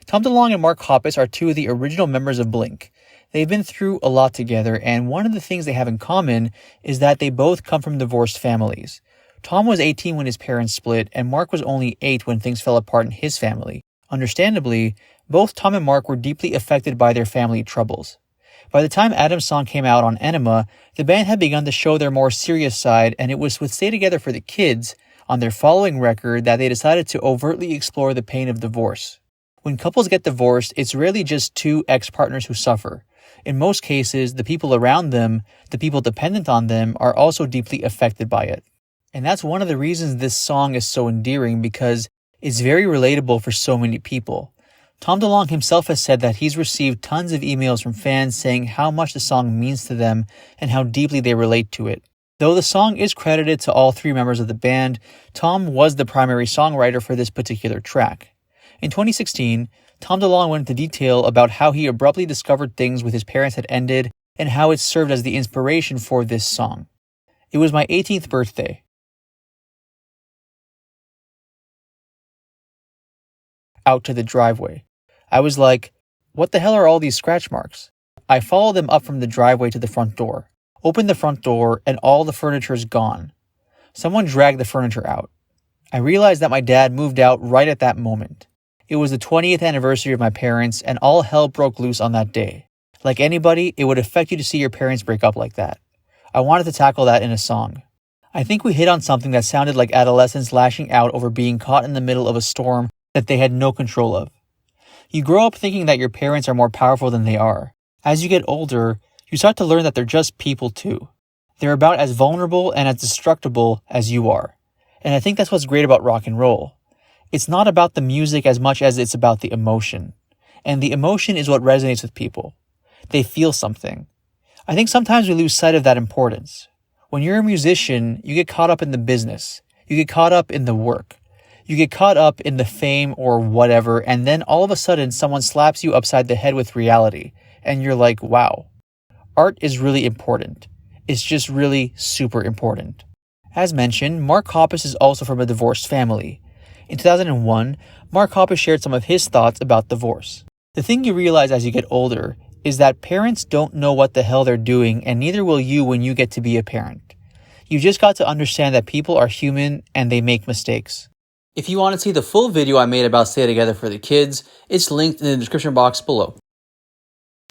Tom DeLonge and Mark Hoppus are two of the original members of Blink. They've been through a lot together, and one of the things they have in common is that they both come from divorced families. Tom was 18 when his parents split, and Mark was only 8 when things fell apart in his family. Understandably, both Tom and Mark were deeply affected by their family troubles. By the time Adam's song came out on Enema, the band had begun to show their more serious side, and it was with Stay Together for the Kids, on their following record, that they decided to overtly explore the pain of divorce. When couples get divorced, it's rarely just two ex-partners who suffer. In most cases, the people around them, the people dependent on them, are also deeply affected by it. And that's one of the reasons this song is so endearing, because it's very relatable for so many people. Tom DeLonge himself has said that he's received tons of emails from fans saying how much the song means to them and how deeply they relate to it. Though the song is credited to all 3 members of the band, Tom was the primary songwriter for this particular track. In 2016, Tom DeLonge went into detail about how he abruptly discovered things with his parents had ended and how it served as the inspiration for this song. It was my 18th birthday. Out to the driveway. I was like, what the hell are all these scratch marks? I followed them up from the driveway to the front door, opened the front door, and all the furniture is gone. Someone dragged the furniture out. I realized that my dad moved out right at that moment. It was the 20th anniversary of my parents, and all hell broke loose on that day. Like anybody, it would affect you to see your parents break up like that. I wanted to tackle that in a song. I think we hit on something that sounded like adolescents lashing out over being caught in the middle of a storm that they had no control of. You grow up thinking that your parents are more powerful than they are. As you get older, you start to learn that they're just people too. They're about as vulnerable and as destructible as you are. And I think that's what's great about rock and roll. It's not about the music as much as it's about the emotion. And the emotion is what resonates with people. They feel something. I think sometimes we lose sight of that importance. When you're a musician, you get caught up in the business. You get caught up in the work. You get caught up in the fame or whatever, and then all of a sudden someone slaps you upside the head with reality. And you're like, wow. Art is really important. It's just really super important. As mentioned, Mark Hoppus is also from a divorced family. In 2001, Mark Hoppus shared some of his thoughts about divorce. The thing you realize as you get older is that parents don't know what the hell they're doing, and neither will you when you get to be a parent. You just got to understand that people are human and they make mistakes. If you want to see the full video I made about Stay Together for the Kids, it's linked in the description box below.